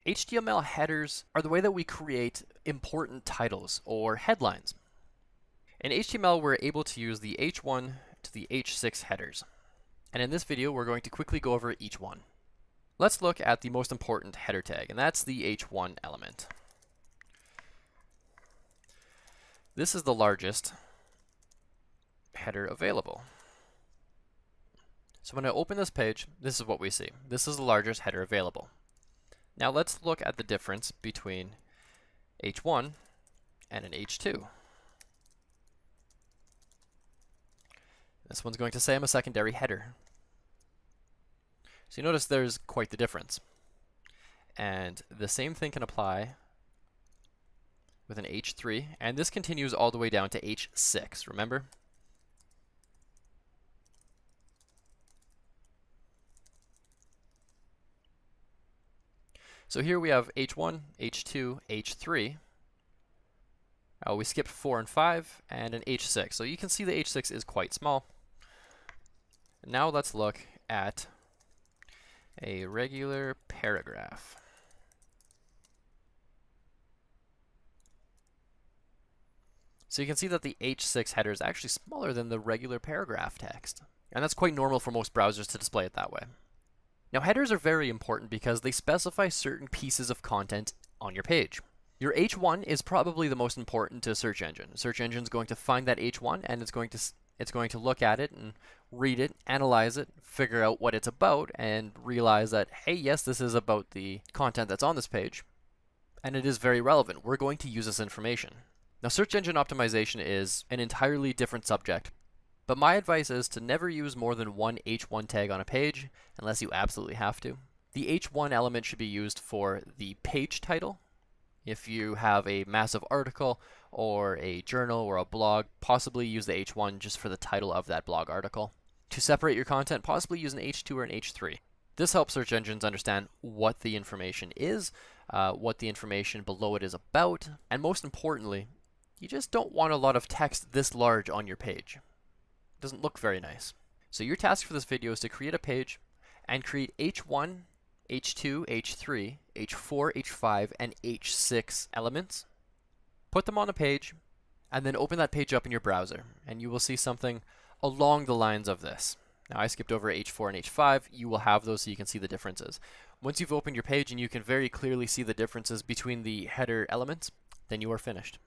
HTML headers are the way that we create important titles or headlines. In HTML, we're able to use the H1 to the H6 headers. And in this video, we're going to quickly go over each one. Let's look at the most important header tag, and that's the H1 element. This is the largest header available. So when I open this page, this is what we see. This is the largest header available. Now let's look at the difference between H1 and an H2. This one's going to say I'm a secondary header. So you notice there's quite the difference. And the same thing can apply with an H3, and this continues all the way down to H6, remember? So here we have H1, H2, H3. We skipped 4 and 5, and an H6. So you can see the H6 is quite small. Now let's look at a regular paragraph. So you can see that the H6 header is actually smaller than the regular paragraph text. And that's quite normal for most browsers to display it that way. Now headers are very important because they specify certain pieces of content on your page. Your H1 is probably the most important to a search engine. A search engine is going to find that H1 and it's going to look at it and read it, analyze it, figure out what it's about, and realize that, hey, yes, this is about the content that's on this page, and it is very relevant. We're going to use this information. Now, search engine optimization is an entirely different subject, but my advice is to never use more than one H1 tag on a page unless you absolutely have to. The H1 element should be used for the page title. If you have a massive article or a journal or a blog, possibly use the H1 just for the title of that blog article. To separate your content, possibly use an H2 or an H3. This helps search engines understand what the information is, what the information below it is about, and most importantly, you just don't want a lot of text this large on your page. It doesn't look very nice. So your task for this video is to create a page and create H1, H2, H3, H4, H5, and H6 elements. Put them on a page, and then open that page up in your browser, and you will see something along the lines of this. Now I skipped over H4 and H5. You will have those so you can see the differences. Once you've opened your page and you can very clearly see the differences between the header elements, then you are finished.